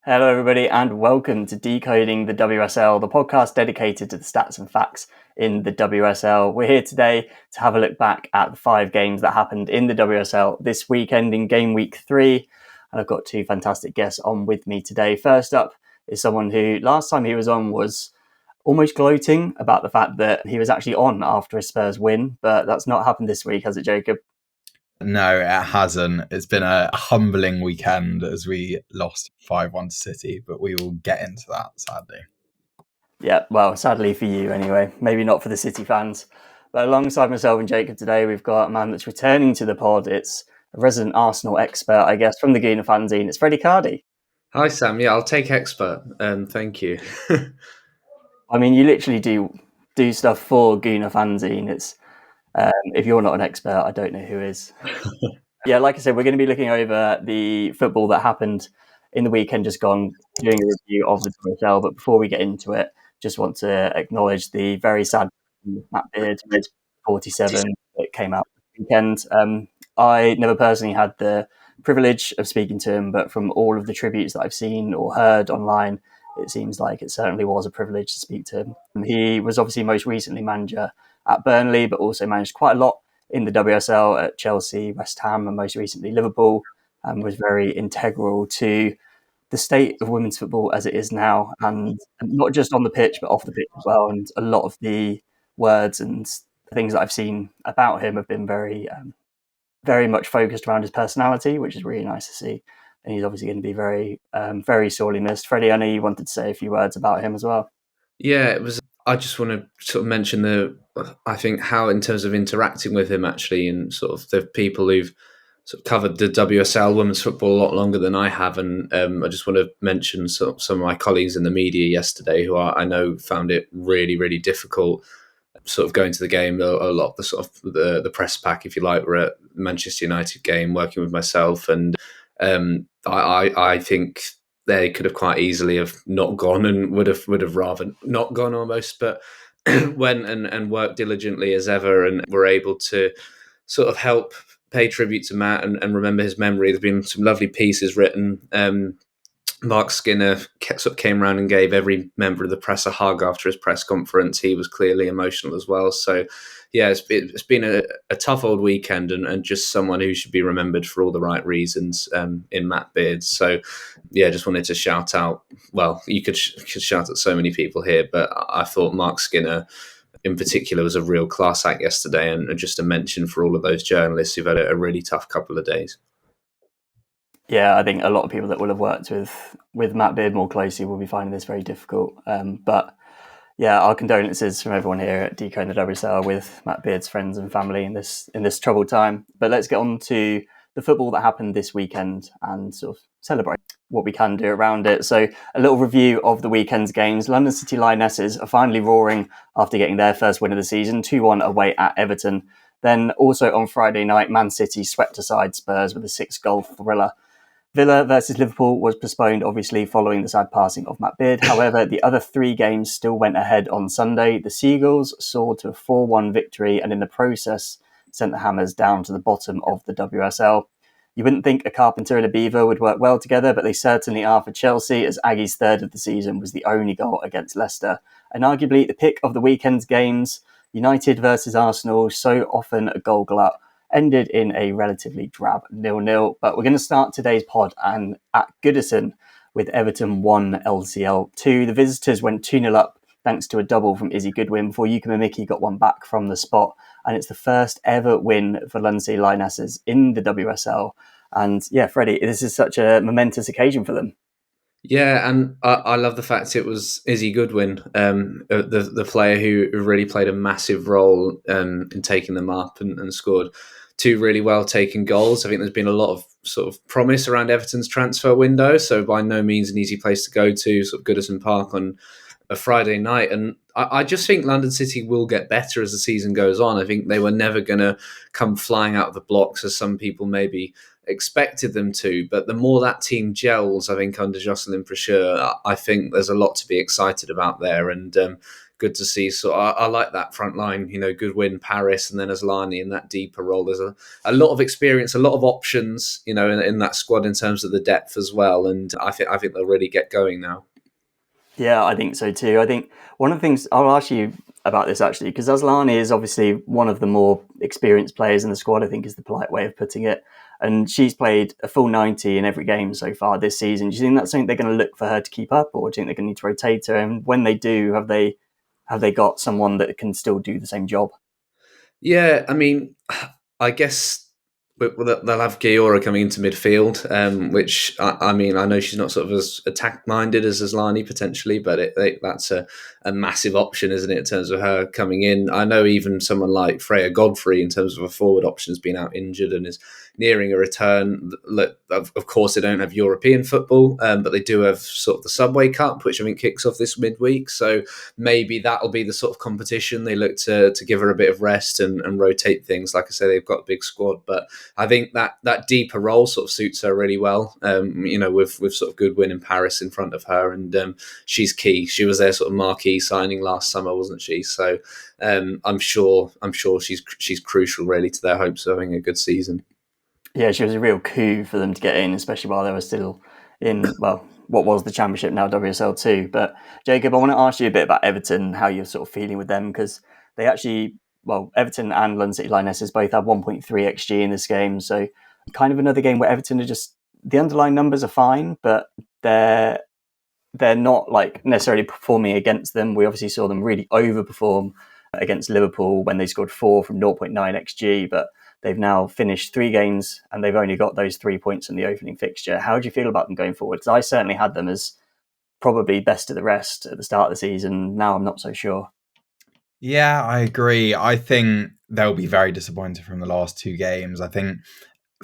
Hello, everybody, and welcome to Decoding the WSL, the podcast dedicated to the stats and facts in the WSL. We're here today to have a look back at the 5 games that happened in the WSL this weekend in game week 3. And I've got 2 fantastic guests on with me today. First up is someone who last time he was on was almost gloating about the fact that he was actually on after a Spurs win, but that's not happened this week, has it, Jacob? No, it hasn't. It's been a humbling weekend as we lost 5-1 to City, but we will get into that, sadly. Yeah, well, sadly for you anyway. Maybe not for the City fans. But alongside myself and Jacob today, we've got a man that's returning to the pod. It's a resident Arsenal expert, I guess, from the Gooner Fanzine. It's Freddie Cardy. Hi, Sam. Yeah, I'll take expert. Thank you. I mean, you literally do stuff for Gooner Fanzine. It's if you're not an expert, I don't know who is. Yeah, like I said, we're going to be looking over the football that happened in the weekend just gone, doing a review of the WSL. But before we get into it, just want to acknowledge the very sad Matt Beard, 47, that came out this weekend. I never personally had the privilege of speaking to him, but from all of the tributes that I've seen or heard online, it seems like it certainly was a privilege to speak to him. He was obviously most recently manager at Burnley, but also managed quite a lot in the WSL at Chelsea, West Ham, and most recently Liverpool, and was very integral to the state of women's football as it is now, and not just on the pitch, but off the pitch as well. And a lot of the words and things that I've seen about him have been very much focused around his personality, which is really nice to see. And he's obviously going to be very sorely missed. Freddie, I know you wanted to say a few words about him as well. Yeah, it was. I just want to sort of mention I think how in terms of interacting with him actually, and sort of the people who've sort of covered the WSL women's football a lot longer than I have, and I just want to mention some of my colleagues in the media yesterday who I know found it really, really difficult. Sort of going to the game, a lot of the sort of the press pack, if you like, were at the Manchester United game, working with myself, and I think they could have quite easily have not gone and would have rather not gone almost, but went and worked diligently as ever and were able to sort of help pay tribute to Matt and remember his memory. There's been some lovely pieces written. Mark Skinner sort of came around and gave every member of the press a hug after his press conference. He was clearly emotional as well. So, yeah, it's been a tough old weekend and just someone who should be remembered for all the right reasons in Matt Beard. So, yeah, just wanted to shout out. Well, you could shout at so many people here, but I thought Mark Skinner in particular was a real class act yesterday, and just a mention for all of those journalists who've had a really tough couple of days. Yeah, I think a lot of people that will have worked with Matt Beard more closely will be finding this very difficult. But yeah, our condolences from everyone here at Decoding the WSL with Matt Beard's friends and family in this troubled time. But let's get on to the football that happened this weekend and sort of celebrate what we can do around it. So a little review of the weekend's games. London City Lionesses are finally roaring after getting their first win of the season, 2-1 away at Everton. Then also on Friday night, Man City swept aside Spurs with a 6-goal thriller. Villa versus Liverpool was postponed, obviously, following the sad passing of Matt Beard. However, the other 3 games still went ahead on Sunday. The Seagulls soared to a 4-1 victory and in the process sent the Hammers down to the bottom of the WSL. You wouldn't think a Carpenter and a Beaver would work well together, but they certainly are for Chelsea, as Aggie's third of the season was the only goal against Leicester. And arguably the pick of the weekend's games, United versus Arsenal, so often a goal glut, ended in a relatively drab 0-0. But we're going to start today's pod and at Goodison with Everton 1, LCL 2. The visitors went 2-0 up thanks to a double from Izzy Goodwin before Yuka Mimiki got one back from the spot. And it's the first ever win for London City Lionesses in the WSL. And yeah, Freddie, this is such a momentous occasion for them. Yeah, and I love the fact it was Izzy Goodwin, the player who really played a massive role in taking them up and scored 2 really well taken goals. I think there's been a lot of sort of promise around Everton's transfer window, so by no means an easy place to go to, sort of Goodison Park on a Friday night. And I just think London City will get better as the season goes on. I think they were never going to come flying out of the blocks as some people maybe expected them to, but the more that team gels, I think under Jocelyn Pracheur, I think there's a lot to be excited about there. And good to see. So I like that front line, Goodwin, Paris, and then Asllani in that deeper role. There's a lot of experience, a lot of options, in that squad in terms of the depth as well. And I think they'll really get going now. Yeah, I think so too. I think one of the things I'll ask you about this actually, because Asllani is obviously one of the more experienced players in the squad, I think is the polite way of putting it. And she's played a full 90 in every game so far this season. Do you think that's something they're going to look for her to keep up, or do you think they're going to need to rotate her? And when they do, have they got someone that can still do the same job? Yeah, I mean, I guess they'll have Giora coming into midfield, which I mean, I know she's not sort of as attack minded as Asllani potentially, but that's a massive option, isn't it, in terms of her coming in? I know even someone like Freya Godfrey, in terms of a forward option, has been out injured and is nearing a return. Look, of course, they don't have European football, but they do have sort of the Subway Cup, which I think kicks off this midweek. So maybe that'll be the sort of competition they look to give her a bit of rest and rotate things. Like I say, they've got a big squad, but I think that deeper role sort of suits her really well. With sort of Goodwin and Paris in front of her, and she's key. She was their sort of marquee signing last summer, wasn't she? So I'm sure she's crucial really to their hopes of having a good season. Yeah, she was a real coup for them to get in, especially while they were still in, well, what was the Championship, now WSL 2. But Jacob, I want to ask you a bit about Everton, how you're sort of feeling with them, because they actually, well, Everton and London City Lionesses both had 1.3 XG in this game. So kind of another game where Everton are just, the underlying numbers are fine, but they're not like necessarily performing against them. We obviously saw them really overperform against Liverpool when they scored 4 from 0.9 XG, but they've now finished 3 games and they've only got those 3 points in the opening fixture. How do you feel about them going forward? Because I certainly had them as probably best of the rest at the start of the season. Now I'm not so sure. Yeah, I agree. I think they'll be very disappointed from the last 2 games. I think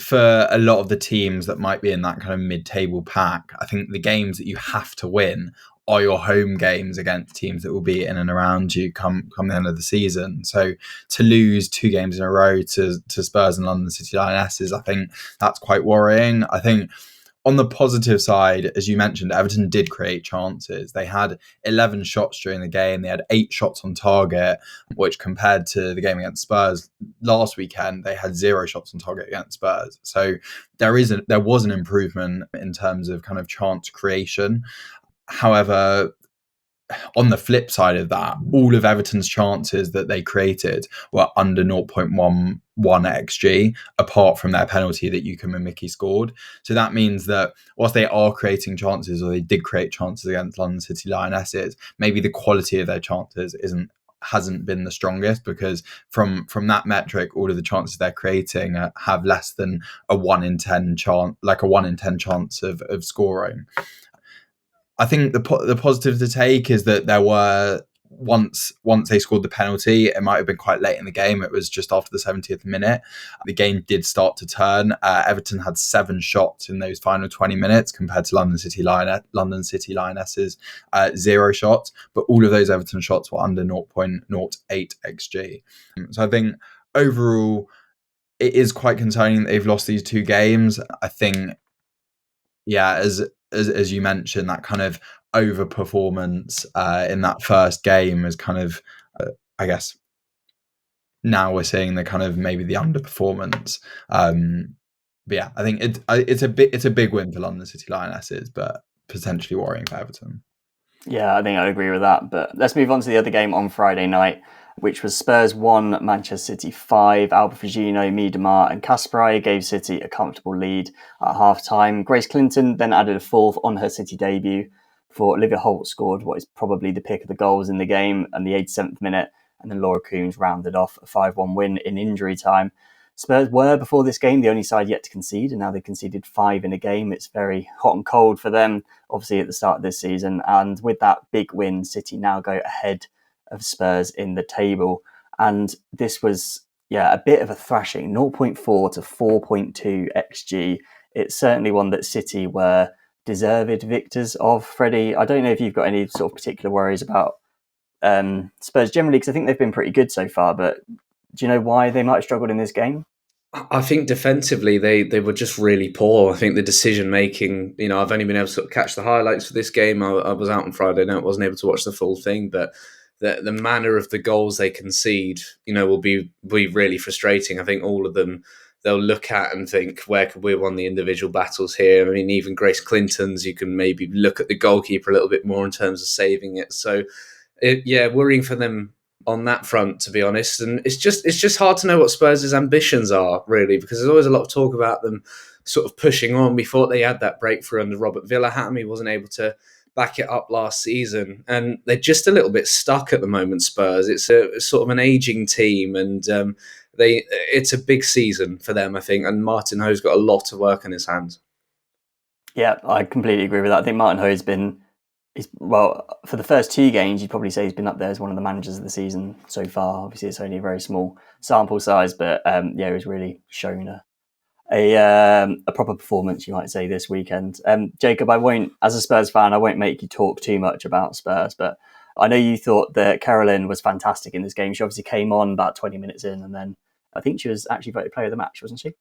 for a lot of the teams that might be in that kind of mid-table pack, I think the games that you have to win are your home games against teams that will be in and around you come the end of the season. So to lose 2 games in a row to Spurs and London City Lionesses, I think that's quite worrying. I think on the positive side, as you mentioned, Everton did create chances. They had 11 shots during the game. They had 8 shots on target, which compared to the game against Spurs last weekend, they had 0 shots on target against Spurs. So there was an improvement in terms of kind of chance creation. However, on the flip side of that, all of Everton's chances that they created were under 0.11 XG, apart from their penalty that Yuka Mimiki scored. So that means that whilst they are creating chances, or they did create chances against London City Lionesses, maybe the quality of their chances hasn't been the strongest, because from that metric, all of the chances they're creating have less than a 1 in 10 chance, like a 1 in 10 chance of scoring. I think the positive to take is that there were, once they scored the penalty, it might have been quite late in the game. It was just after the 70th minute. The game did start to turn. Everton had 7 shots in those final 20 minutes compared to London City Lionesses 0 shots, but all of those Everton shots were under 0.08 XG. So I think overall it is quite concerning that they've lost these 2 games. I think, yeah, as you mentioned, that kind of overperformance in that first game is kind of, I guess, now we're seeing the kind of maybe the underperformance. But yeah, I think it's a big win for London City Lionesses, but potentially worrying for Everton. Yeah, I think I'd agree with that. But let's move on to the other game on Friday night, which was Spurs 1, Manchester City 5. Alba Fugino, Miedemar and Kasparai gave City a comfortable lead at half-time. Grace Clinton then added a 4th on her City debut before Olivia Holt scored what is probably the pick of the goals in the game in the 87th minute, and then Laura Coombs rounded off a 5-1 win in injury time. Spurs were, before this game, the only side yet to concede, and now they've conceded 5 in a game. It's very hot and cold for them, obviously, at the start of this season. And with that big win, City now go ahead of Spurs in the table. And this was, a bit of a thrashing, 0.4 to 4.2 XG. It's certainly one that City were deserved victors of. Freddie, I don't know if you've got any sort of particular worries about Spurs generally, because I think they've been pretty good so far, but do you know why they might have struggled in this game? I think defensively they were just really poor. I think the decision making, I've only been able to sort of catch the highlights for this game. I was out on Friday night, wasn't able to watch the full thing, but the manner of the goals they concede, will be really frustrating. I think all of them, they'll look at and think, where could we have won the individual battles here? I mean, even Grace Clinton's, you can maybe look at the goalkeeper a little bit more in terms of saving it. So, worrying for them on that front, to be honest. And it's just hard to know what Spurs' ambitions are, really, because there's always a lot of talk about them sort of pushing on. We thought they had that breakthrough under Robert Villahammer. He wasn't able to back it up last season, and they're just a little bit stuck at the moment, Spurs. It's a sort of an aging team, and it's a big season for them, I think, and Martin Ho's got a lot of work on his hands. Yeah, I completely agree with that. I think Martin Ho's for the first 2 games, you'd probably say he's been up there as one of the managers of the season so far. Obviously, it's only a very small sample size, but he's really shown a proper performance, you might say, this weekend. Jacob, as a Spurs fan, I won't make you talk too much about Spurs, but I know you thought that Carolyn was fantastic in this game. She obviously came on about 20 minutes in, and then I think she was actually voted player of the match, wasn't she?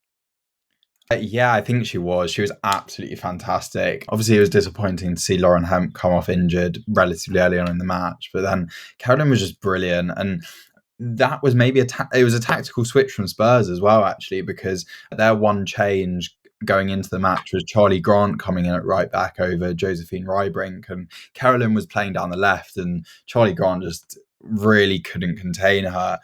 Yeah, I think she was. She was absolutely fantastic. Obviously, it was disappointing to see Lauren Hemp come off injured relatively early on in the match, but then Carolyn was just brilliant. And that was maybe it was a tactical switch from Spurs as well, actually, because their one change going into the match was Charlie Grant coming in at right back over Josephine Rybrink, and Carolyn was playing down the left, and Charlie Grant just really couldn't contain her.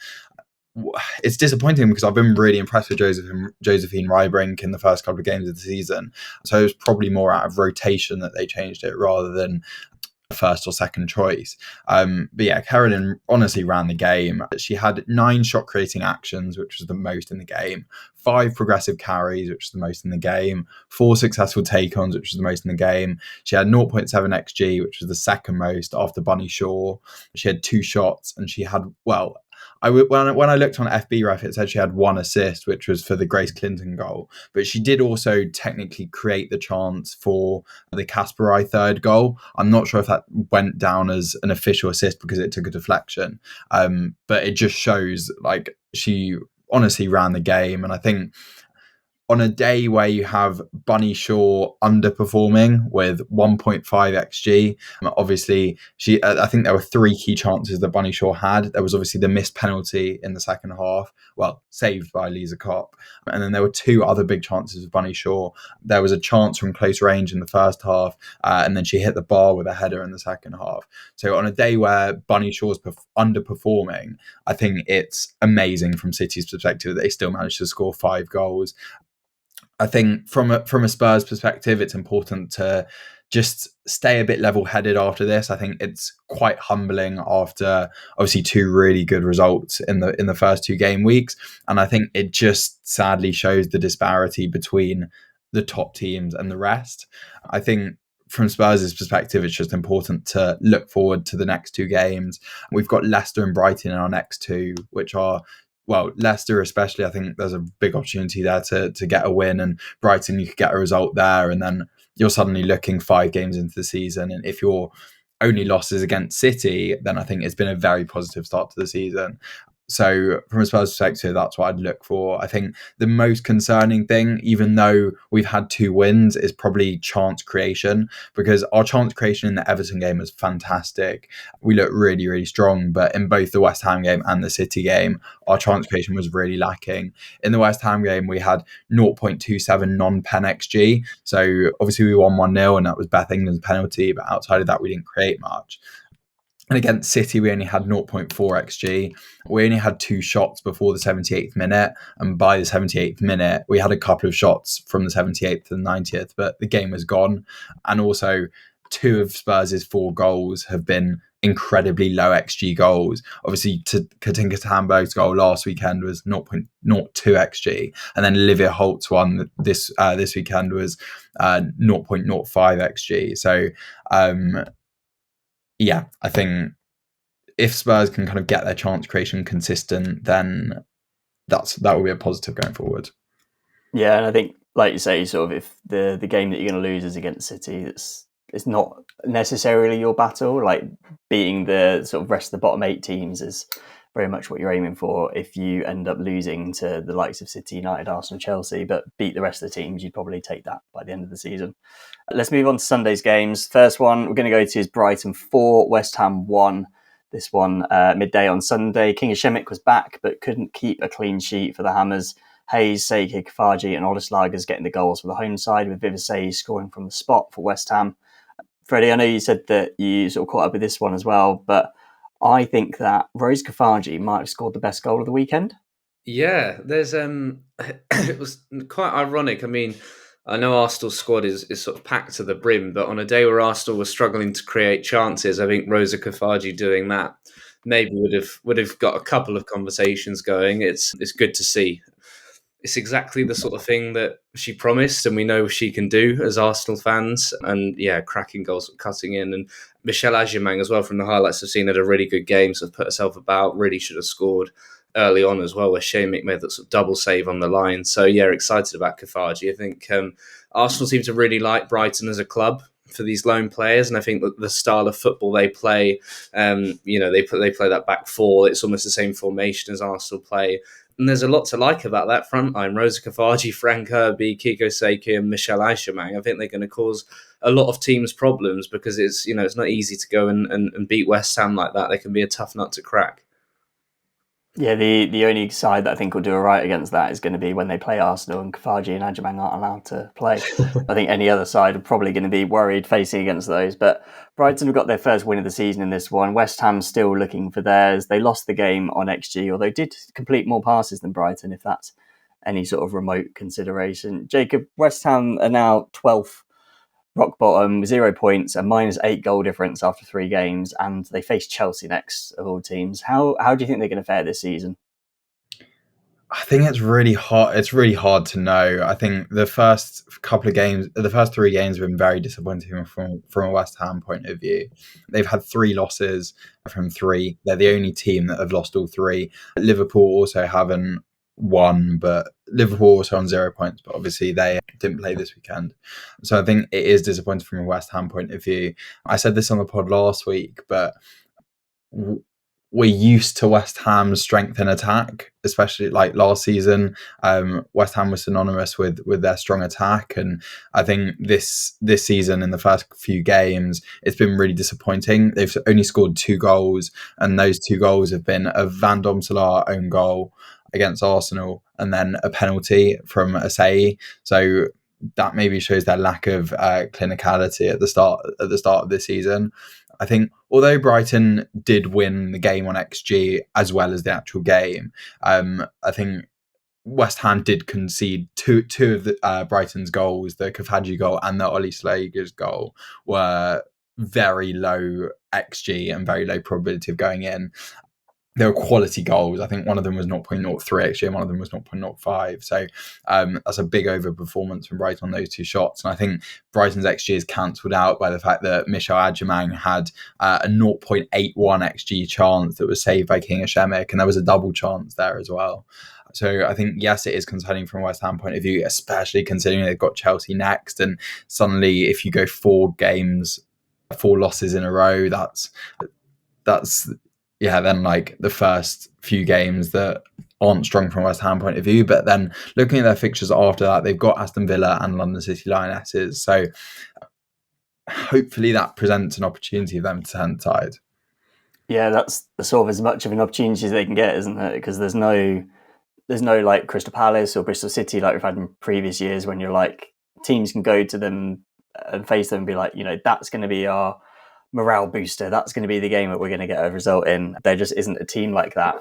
It's disappointing because I've been really impressed with Josephine Rybrink in the first couple of games of the season. So it was probably more out of rotation that they changed it rather than first or second choice. But yeah, Carolyn honestly ran the game. She had 9 shot creating actions, which was the most in the game, 5 progressive carries, which was the most in the game, 4 successful take-ons, which was the most in the game. She had 0.7 XG, which was the second most after Bunny Shaw. She had 2 shots, and she had, when I looked on FB Ref, it said she had 1 assist, which was for the Grace Clinton goal. But she did also technically create the chance for the Kasparai third goal. I'm not sure if that went down as an official assist because it took a deflection. But it just shows she honestly ran the game. And I think on a day where you have Bunny Shaw underperforming with 1.5 XG, obviously I think there were 3 key chances that Bunny Shaw had. There was obviously the missed penalty in the second half, saved by Lisa Kopp. And then there were 2 other big chances of Bunny Shaw. There was a chance from close range in the first half, and then she hit the bar with a header in the second half. So on a day where Bunny Shaw's underperforming, I think it's amazing from City's perspective that they still managed to score 5 goals. I think from a Spurs perspective, it's important to just stay a bit level-headed after this. I think it's quite humbling after obviously 2 really good results in the first 2 game weeks, and I think it just sadly shows the disparity between the top teams and the rest. I think from Spurs' perspective, it's just important to look forward to the next 2 games. We've got Leicester and Brighton in our next 2, which are, Leicester especially, I think there's a big opportunity there to get a win, and Brighton, you could get a result there, and then you're suddenly looking 5 games into the season. And if your only loss is against City, then I think it's been a very positive start to the season. So from a Spurs perspective, that's what I'd look for. I think the most concerning thing, even though we've had 2 wins, is probably chance creation, because our chance creation in the Everton game was fantastic. We looked really, really strong, but in both the West Ham game and the City game, our chance creation was really lacking. In the West Ham game, we had 0.27 non-pen XG. So obviously we won 1-0, and that was Beth England's penalty, but outside of that, we didn't create much. And against City, we only had 0.4 XG. We only had 2 shots before the 78th minute. And by the 78th minute, we had a couple of shots from the 78th to the 90th, but the game was gone. And also 2 of Spurs' 4 goals have been incredibly low XG goals. Obviously, Katinka Hamburg's goal last weekend was 0.02 XG. And then Olivia Holt's one this weekend was 0.05 XG. So, yeah, I think if Spurs can kind of get their chance creation consistent, then that will be a positive going forward. Yeah, and I think, like you say, sort of if the game that you're going to lose is against City, it's not necessarily your battle. Like beating the sort of rest of the bottom 8 teams is very much what you're aiming for. If you end up losing to the likes of City, United, Arsenal, Chelsea, but beat the rest of the teams, you'd probably take that by the end of the season. Let's move on to Sunday's games. First one we're going to go to is Brighton 4, West Ham 1. this one midday on Sunday. King Shemik was back, but couldn't keep a clean sheet for the Hammers. Hayes, Seiki, Kafaji and Odeslagers getting the goals for the home side, with Vivasey scoring from the spot for West Ham. Freddie, I know you said that you sort of caught up with this one as well, but I think that Rose Kafaji might have scored the best goal of the weekend. Yeah, there's it was quite ironic. I mean, I know Arsenal's squad is sort of packed to the brim, but on a day where Arsenal was struggling to create chances, I think Rosa Kafaji doing that maybe would have got a couple of conversations going. It's good to see. It's exactly the sort of thing that she promised, and we know she can do as Arsenal fans. And yeah, cracking goals, cutting in, and Michelle Agyemang as well. From the highlights I've seen, had a really good game. So put herself about. Really should have scored early on as well, where Shemik made that sort of double save on the line. So yeah, excited about Kafaji. I think Arsenal seem to really like Brighton as a club for these loan players, and I think that the style of football they play, they play that back four. It's almost the same formation as Arsenal play. And there's a lot to like about that front line. Rosa Kafaji, Frank Kirby, Kiko Seiki and Michelle Agyemang. I think they're going to cause a lot of teams problems because it's not easy to go and beat West Ham like that. They can be a tough nut to crack. Yeah, the only side that I think will do all right against that is going to be when they play Arsenal and Kafaji and Agyemang aren't allowed to play. I think any other side are probably going to be worried facing against those. But Brighton have got their first win of the season in this one. West Ham's still looking for theirs. They lost the game on XG, although did complete more passes than Brighton, if that's any sort of remote consideration. Jacob, West Ham are now 12th. Rock bottom, 0 points, a -8 goal difference after 3 games, and they face Chelsea next of all teams. How do you think they're going to fare this season? I think it's really hard. It's really hard to know. I think the first 3 games have been very disappointing from a West Ham point of view. They've had 3 losses from 3. They're the only team that have lost all 3. Liverpool also haven't won, but Liverpool also on 0 points, but obviously they didn't play this weekend. So I think it is disappointing from a West Ham point of view. I said this on the pod last week, but we're used to West Ham's strength in attack, especially like last season. West Ham was synonymous with their strong attack, and I think this season in the first few games it's been really disappointing. They've only scored 2 goals, and those 2 goals have been a Van Domselaar own goal against Arsenal, and then a penalty from Asai. So that maybe shows their lack of clinicality at the start of this season. I think although Brighton did win the game on XG as well as the actual game, I think West Ham did concede two of the, Brighton's goals, the Kafaji goal and the Odeslagers goal, were very low XG and very low probability of going in. They were quality goals. I think one of them was 0.03 XG and one of them was 0.05. So that's a big overperformance from Brighton on those 2 shots. And I think Brighton's XG is cancelled out by the fact that Michelle Agyemang had a 0.81 XG chance that was saved by King Shemik, and there was a double chance there as well. So I think, yes, it is concerning from a West Ham point of view, especially considering they've got Chelsea next. And suddenly if you go 4 losses in a row, that's then like the first few games that aren't strong from a West Ham point of view. But then looking at their fixtures after that, they've got Aston Villa and London City Lionesses. So hopefully that presents an opportunity for them to turn the tide. Yeah, that's sort of as much of an opportunity as they can get, isn't it? Because there's no like Crystal Palace or Bristol City like we've had in previous years when you're like teams can go to them and face them and be like, that's going to be our morale booster. That's going to be the game that we're going to get a result in. There just isn't a team like that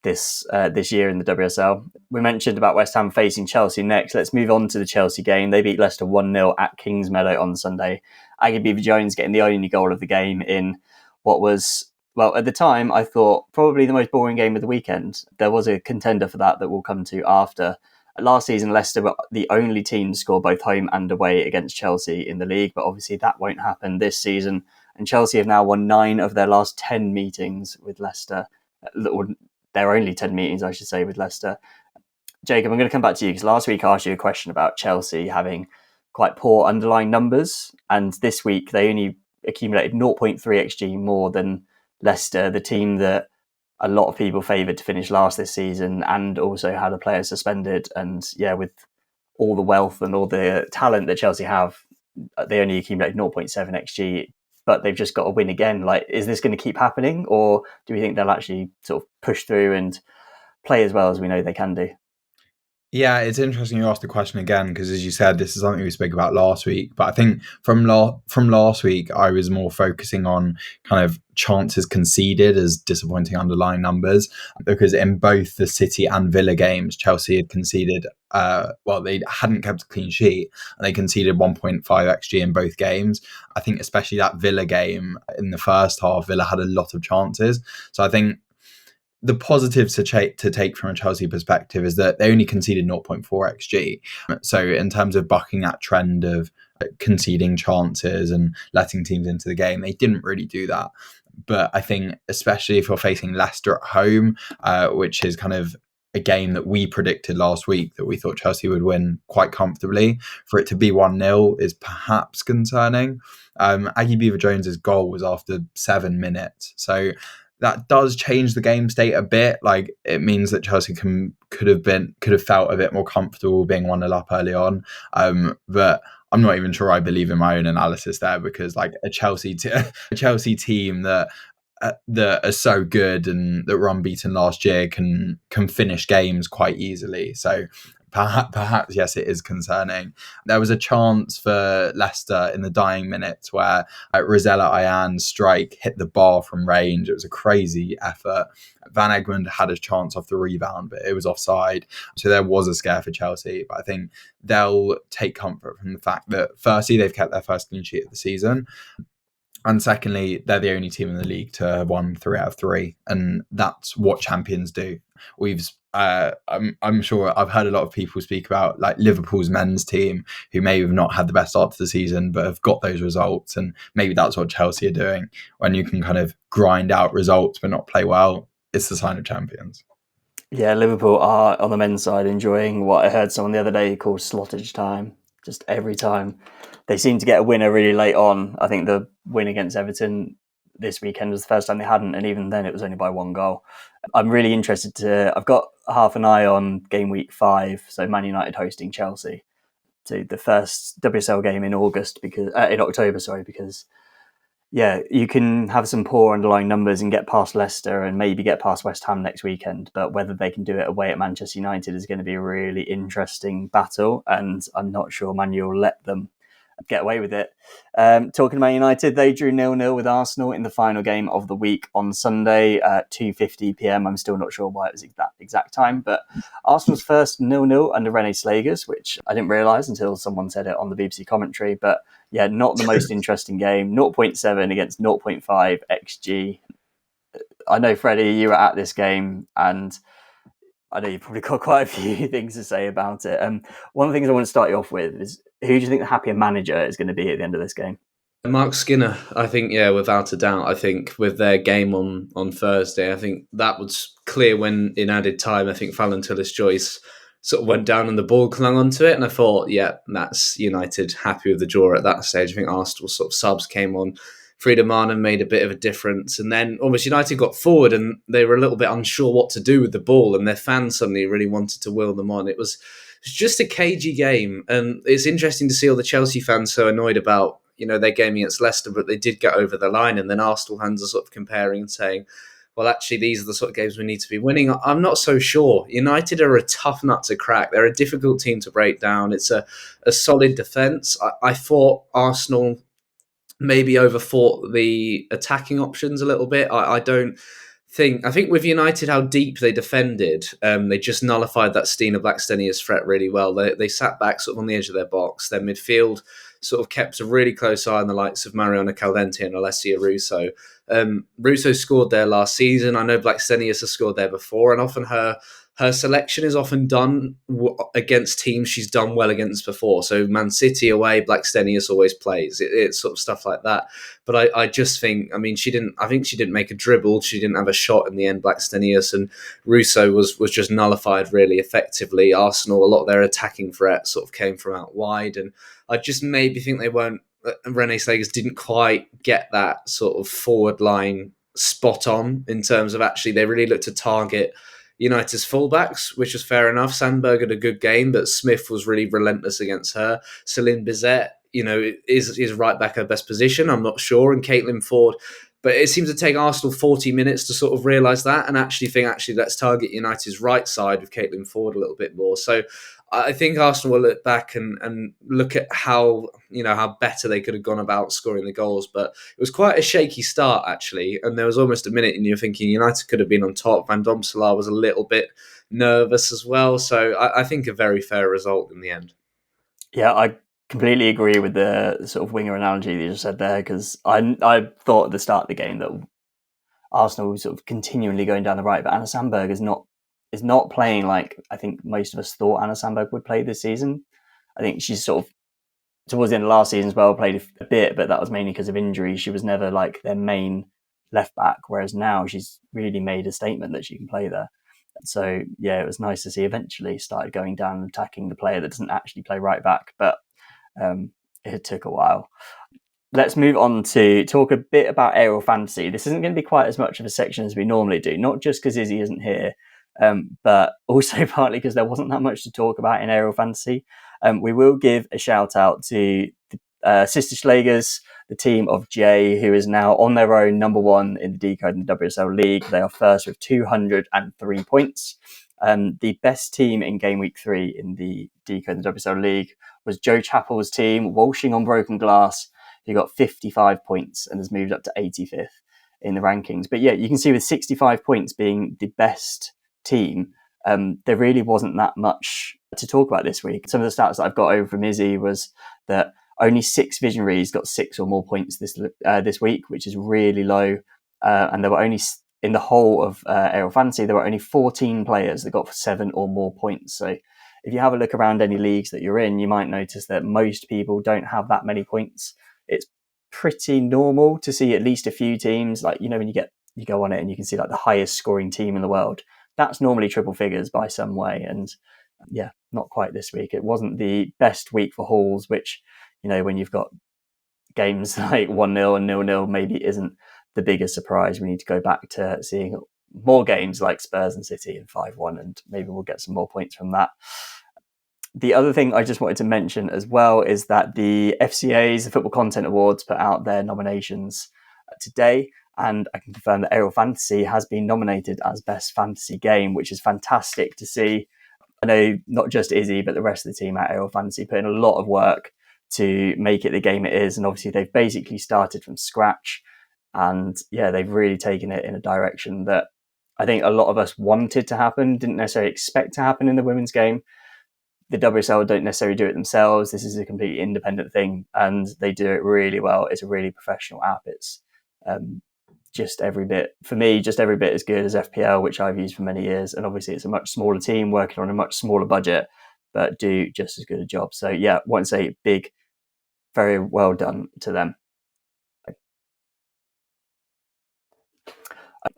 this year in the WSL. We mentioned about West Ham facing Chelsea next. Let's move on to the Chelsea game. They beat Leicester 1-0 at Kingsmeadow on Sunday. Aggie Beaver-Jones getting the only goal of the game in what was, well, at the time, I thought probably the most boring game of the weekend. There was a contender for that we'll come to after. Last season, Leicester were the only team to score both home and away against Chelsea in the league, but obviously that won't happen this season. And Chelsea have now won 9 of their last 10 meetings with Leicester. Or their only 10 meetings, I should say, with Leicester. Jacob, I'm going to come back to you because last week I asked you a question about Chelsea having quite poor underlying numbers. And this week they only accumulated 0.3 XG more than Leicester, the team that a lot of people favoured to finish last this season and also had a player suspended. And yeah, with all the wealth and all the talent that Chelsea have, they only accumulated 0.7 XG. but they've just got to win again. Like, is this going to keep happening, or do we think they'll actually sort of push through and play as well as we know they can do? Yeah, it's interesting you asked the question again, because as you said, this is something we spoke about last week. But I think from last week, I was more focusing on kind of chances conceded as disappointing underlying numbers, because in both the City and Villa games, Chelsea had conceded, they hadn't kept a clean sheet, and they conceded 1.5 XG in both games. I think especially that Villa game in the first half, Villa had a lot of chances. So I think the positives to take from a Chelsea perspective is that they only conceded 0.4 XG. So in terms of bucking that trend of conceding chances and letting teams into the game, they didn't really do that. But I think especially if you're facing Leicester at home, which is kind of a game that we predicted last week that we thought Chelsea would win quite comfortably, for it to be 1-0 is perhaps concerning. Aggie Beaver-Jones's goal was after 7 minutes. So that does change the game state a bit. Like, it means that Chelsea could have felt a bit more comfortable being 1-0 up early on. But I'm not even sure I believe in my own analysis there, because like a Chelsea team that are so good and that were unbeaten last year can finish games quite easily. So perhaps yes, it is concerning. There was a chance for Leicester in the dying minutes where Rosella Ayan's strike hit the bar from range. It was a crazy effort. Van Egmond had a chance off the rebound, but it was offside. So there was a scare for Chelsea. But I think they'll take comfort from the fact that, firstly, they've kept their first clean sheet of the season. And secondly, they're the only team in the league to have won 3 out of 3. And that's what champions do. I'm sure I've heard a lot of people speak about like Liverpool's men's team, who may have not had the best start to the season, but have got those results. And maybe that's what Chelsea are doing. When you can kind of grind out results but not play well, it's the sign of champions. Yeah, Liverpool are, on the men's side, enjoying what I heard someone the other day called slottage time. Just every time they seem to get a winner really late on. I think the win against Everton this weekend was the first time they hadn't, and even then it was only by 1 goal. I'm really interested I've got half an eye on game week 5, so Man United hosting Chelsea. So the first WSL game in October, because yeah, you can have some poor underlying numbers and get past Leicester and maybe get past West Ham next weekend, but whether they can do it away at Manchester United is going to be a really interesting battle, and I'm not sure Manu will let them get away with it. Talking about United, they drew 0-0 with Arsenal in the final game of the week on Sunday at 2:50 p.m. I'm still not sure why it was that exact time, but Arsenal's first 0-0 under René Slagers, which I didn't realise until someone said it on the BBC commentary. But yeah, not the most interesting game. 0.7 against 0.5 XG. I know, Freddie, you were at this game, and I know you've probably got quite a few things to say about it. One of the things I want to start you off with is, who do you think the happier manager is going to be at the end of this game? Mark Skinner, I think, yeah, without a doubt. I think with their game on Thursday, I think that was clear when in added time. I think Fallon Tillis-Joyce sort of went down and the ball clung onto it, and I thought, yeah, that's United happy with the draw at that stage. I think Arsenal sort of subs came on. Frida Marnen made a bit of a difference, and then almost United got forward and they were a little bit unsure what to do with the ball, and their fans suddenly really wanted to will them on. It was just a cagey game, and it's interesting to see all the Chelsea fans so annoyed about their game against Leicester, but they did get over the line, and then Arsenal fans are sort of comparing and saying, well, actually, these are the sort of games we need to be winning. I'm not so sure. United are a tough nut to crack. They're a difficult team to break down. It's a solid defence. I thought Arsenal maybe overthought the attacking options a little bit. I think with United, how deep they defended, they just nullified that Stina Blackstenius threat really well. They sat back sort of on the edge of their box. Their midfield sort of kept a really close eye on the likes of Mariana Caldente and Alessia Russo. Russo scored there last season. I know Blackstenius has scored there before, and often her selection is often done against teams she's done well against before. So Man City away, Blackstenius always plays. It's sort of stuff like that. But I just think, she didn't make a dribble. She didn't have a shot in the end, Blackstenius, and Russo was just nullified really effectively. Arsenal, a lot of their attacking threat sort of came from out wide, and I just maybe think they weren't. René Slagers didn't quite get that sort of forward line spot on in terms of actually they really looked to target United's fullbacks, which was fair enough. Sandberg had a good game, but Smith was really relentless against her. Céline Bizet, is right back her best position? I'm not sure. And Caitlin Ford, but it seems to take Arsenal 40 minutes to sort of realise that and actually think, let's target United's right side with Caitlin Ford a little bit more. So I think Arsenal will look back and look at how better they could have gone about scoring the goals. But it was quite a shaky start, actually. And there was almost a minute and you're thinking United could have been on top. Van Domselaar was a little bit nervous as well. So I think a very fair result in the end. Yeah, I completely agree with the sort of winger analogy that you just said there, because I thought at the start of the game that Arsenal was sort of continually going down the right, but Anna Sandberg is not playing like I think most of us thought Anna Sandberg would play this season. I think she's sort of towards the end of last season as well played a bit, but that was mainly because of injury. She was never like their main left back, whereas now she's really made a statement that she can play there. So yeah, it was nice to see eventually started going down and attacking the player that doesn't actually play right back, but it took a while. Let's move on to talk a bit about aerial fantasy. This isn't going to be quite as much of a section as we normally do, not just because Izzy isn't here, but also partly because there wasn't that much to talk about in aerial fantasy. We will give a shout out to the Sister Schlegers, the team of Jay, who is now on their own number one in the Decoding the WSL League. They are first with 203 points. The best team in game week 3 in the Decoding the WSL League was Joe Chappell's team, Walshing on Broken Glass, who got 55 points and has moved up to 85th in the rankings. But yeah, you can see with 65 points being the best team, there really wasn't that much to talk about this week. Some of the stats that I've got over from Izzy was that only 6 Visionaries got 6 or more points this week, which is really low. And there were only, in the whole of Aerial Fantasy, there were only 14 players that got 7 or more points. So if you have a look around any leagues that you're in, you might notice that most people don't have that many points. It's pretty normal to see at least a few teams, like, when you go on it and you can see like the highest scoring team in the world. That's normally triple figures by some way. And yeah, not quite this week. It wasn't the best week for hauls, which, when you've got games like 1-0 and 0-0 maybe isn't the biggest surprise. We need to go back to seeing more games like Spurs and City and 5-1, and maybe we'll get some more points from that. The other thing I just wanted to mention as well is that the FCA's, the Football Content Awards, put out their nominations today, and I can confirm that Aerial Fantasy has been nominated as Best Fantasy Game, which is fantastic to see. I know not just Izzy, but the rest of the team at Aerial Fantasy put in a lot of work to make it the game it is, and obviously they've basically started from scratch, and yeah, they've really taken it in a direction that I think a lot of us wanted to happen, didn't necessarily expect to happen in the women's game. The WSL don't necessarily do it themselves. This is a completely independent thing, and they do it really well. It's a really professional app. It's just every bit as good as FPL, which I've used for many years. And obviously it's a much smaller team working on a much smaller budget, but do just as good a job. So yeah, I want to say big, very well done to them.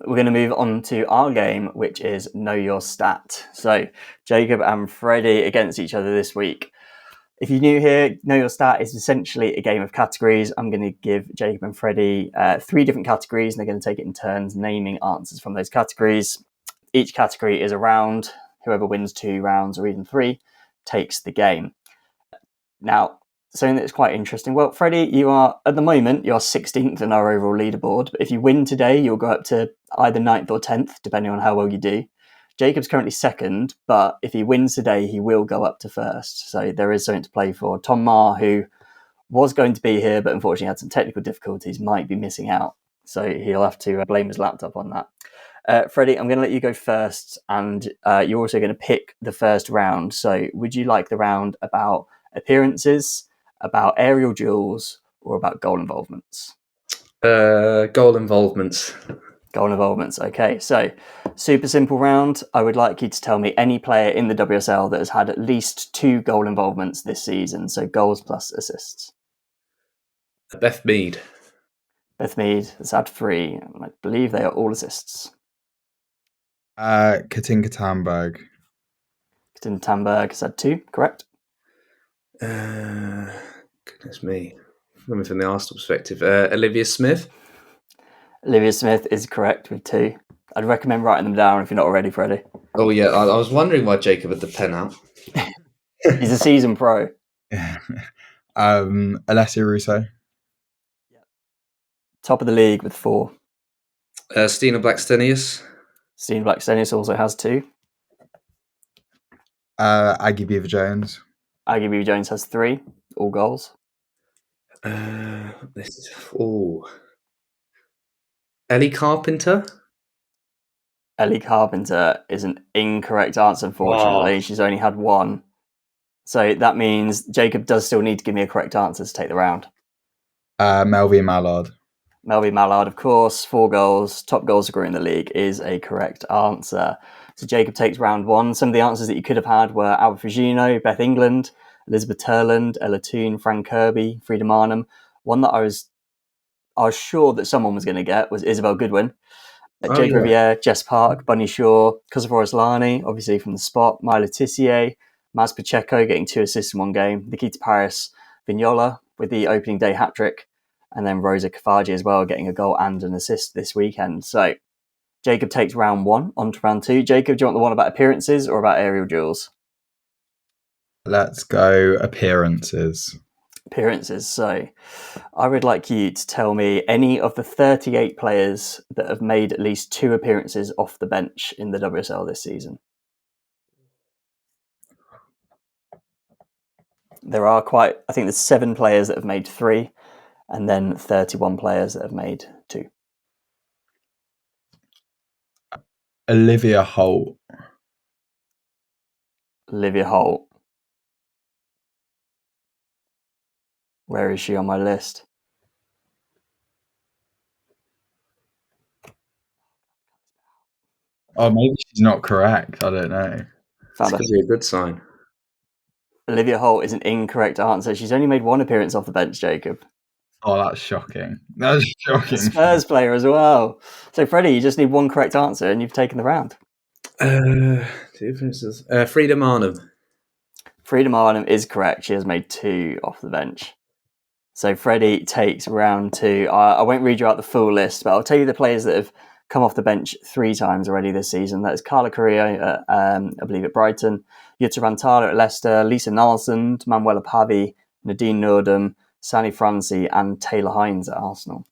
We're going to move on to our game, which is Know Your Stat. So Jacob and Freddie against each other this week. If you're new here, Know Your Stat is essentially a game of categories. I'm going to give Jacob and Freddie 3 different categories, and they're going to take it in turns, naming answers from those categories. Each category is a round. Whoever wins 2 rounds or even 3 takes the game. Now, something that's quite interesting. Well, Freddie, you are, at the moment, you're 16th in our overall leaderboard. But if you win today, you'll go up to either 9th or 10th, depending on how well you do. Jacob's currently 2nd, but if he wins today, he will go up to 1st. So there is something to play for. Tom Marr, who was going to be here, but unfortunately had some technical difficulties, might be missing out. So he'll have to blame his laptop on that. Freddie, I'm going to let you go first, and you're also going to pick the first round. So would you like the round about appearances, about aerial duels, or about goal involvements? Goal involvements. Goal involvements. Okay, so super simple round. I would like you to tell me any player in the WSL that has had at least 2 goal involvements this season. So goals plus assists. Beth Mead. Beth Mead has had 3. I believe they are all assists. Katinka Tamberg. Katinka Tamberg has had 2, correct? Goodness me. Coming from the Arsenal perspective. Olivia Smith. Olivia Smith is correct with 2. I'd recommend writing them down if you're not already, Freddie. Oh, yeah. I was wondering why Jacob had the pen out. He's a seasoned pro. Alessia Russo. Top of the league with 4. Stina Blackstenius. Stina Blackstenius also has 2. Aggie Beaver-Jones. Aggie Beaver-Jones has 3, all goals. Ellie Carpenter. Ellie Carpenter is an incorrect answer, unfortunately. Oh. She's only had 1. So that means Jacob does still need to give me a correct answer to take the round. Melvie Mallard. Melvie Mallard, of course, 4 goals, top goal scorer in the league, is a correct answer. So Jacob takes round 1. Some of the answers that you could have had were Albert Frigino, Beth England, Elizabeth Turland, Ella Toon, Fran Kirby, Frida Marnham. One that I was sure that someone was going to get was Isabel Goodwin. Jade Riviere, Jess Park, Bunny Shaw, Kosovoros Lani, obviously from the spot, Mila Tissier, Maz Pacheco getting 2 assists in 1 game, Nikita Paris, Vignola with the opening day hat-trick, and then Rosa Kafaji as well, getting a goal and an assist this weekend. So Jacob takes round 1, on to round 2. Jacob, do you want the one about appearances or about aerial duels? Let's go appearances. Appearances. So I would like you to tell me any of the 38 players that have made at least 2 appearances off the bench in the WSL this season. There are I think there's 7 players that have made 3, and then 31 players that have made 2. Olivia Holt. Olivia Holt. Where is she on my list? Oh, maybe she's not correct. I don't know. That could be a good sign. Olivia Holt is an incorrect answer. She's only made 1 appearance off the bench, Jacob. Oh, that's shocking. That's shocking. A Spurs player as well. So, Freddie, you just need 1 correct answer and you've taken the round. 2 appearances. Frida Marnham. Frida Marnham is correct. She has made 2 off the bench. So Freddie takes round 2. I won't read you out the full list, but I'll tell you the players that have come off the bench 3 times already this season. That is Carla Carrillo, I believe, at Brighton, Jutta Rantala at Leicester, Lisa Nalson, Manuela Pavi, Nadine Nordum, Sani Franci, and Taylor Hines at Arsenal.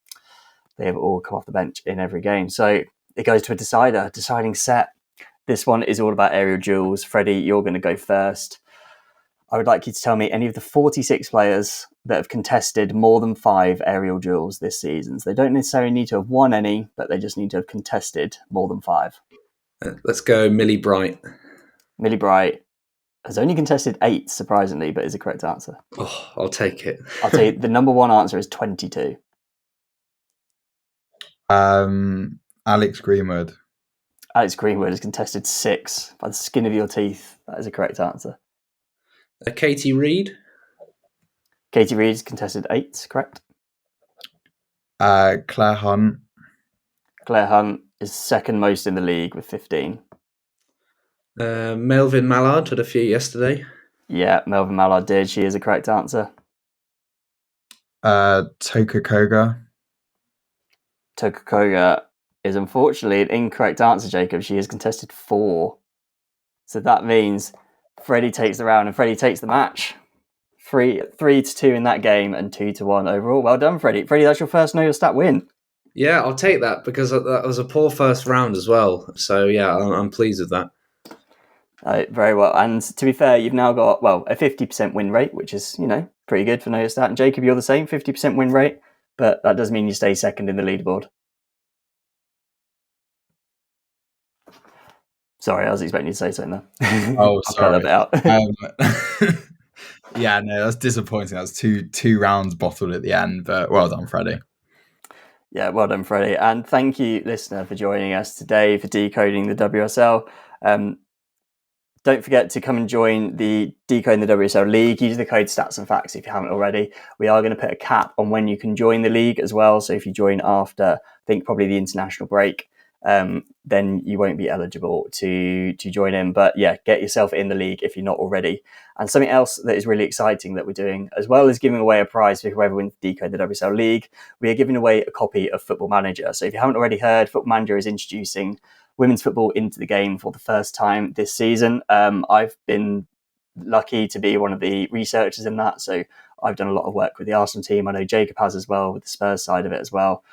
They have all come off the bench in every game. So it goes to a deciding set. This one is all about aerial duels. Freddie, you're going to go first. I would like you to tell me any of the 46 players that have contested more than 5 aerial duels this season. So they don't necessarily need to have won any, but they just need to have contested more than 5. Let's go Millie Bright. Millie Bright has only contested 8, surprisingly, but is the correct answer. Oh, I'll take it. I'll tell you, the number 1 answer is 22. Alex Greenwood. Alex Greenwood has contested 6 by the skin of your teeth. That is a correct answer. Katie Reid. Katie Reid has contested 8, correct. Claire Hunt. Claire Hunt is second most in the league with 15. Melvin Mallard had a few yesterday. Yeah, Melvin Mallard did. She is a correct answer. Toka Koga. Toka Koga is unfortunately an incorrect answer, Jacob. She has contested 4. So that means Freddie takes the round and Freddie takes the match. 3-2 in that game and 2-1 overall. Well done, Freddie. Freddie, that's your first Know Your Stat win. Yeah, I'll take that because that was a poor first round as well. So yeah, I'm pleased with that. Very well. And to be fair, you've now got, a 50% win rate, which is, pretty good for Know Your Stat. And Jacob, you're the same, 50% win rate, but that does mean you stay second in the leaderboard. Sorry, I was expecting you to say something there. Oh, sorry. I'll cut that bit out. Yeah, no, that's disappointing. That's two rounds bottled at the end, but well done, Freddie. Yeah, well done, Freddie. And thank you, listener, for joining us today for Decoding the WSL. Don't forget to come and join the Decoding the WSL League. Use the code Stats and Facts if you haven't already. We are going to put a cap on when you can join the league as well. So if you join after, I think probably the international break, then you won't be eligible to join in. But yeah, get yourself in the league if you're not already. And something else that is really exciting that we're doing, as well as giving away a prize for whoever wins Decode the WSL League, we are giving away a copy of Football Manager. So if you haven't already heard, Football Manager is introducing women's football into the game for the first time this season. I've been lucky to be one of the researchers in that. So I've done a lot of work with the Arsenal team. I know Jacob has as well, with the Spurs side of it as well.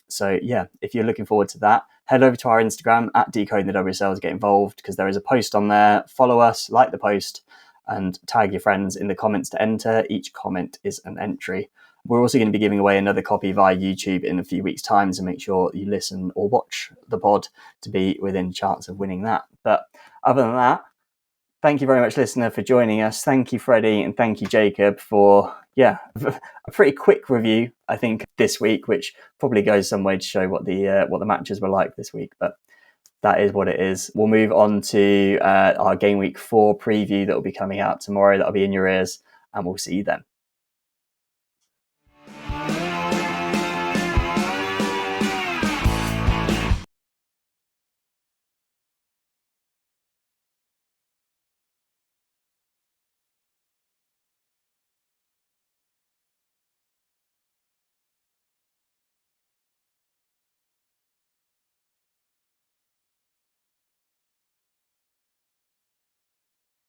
So yeah, if you're looking forward to that, head over to our Instagram at Decoding the WSL to get involved, because there is a post on there. Follow us, like the post, and tag your friends in the comments to enter. Each comment is an entry. We're also going to be giving away another copy via YouTube in a few weeks' time, so make sure you listen or watch the pod to be within chance of winning that. But other than that, thank you very much, listener, for joining us. Thank you, Freddie, and thank you, Jacob, for a pretty quick review, I think, this week, which probably goes some way to show what the matches were like this week. But that is what it is. We'll move on to our Game Week 4 preview that will be coming out tomorrow. That'll be in your ears, and we'll see you then.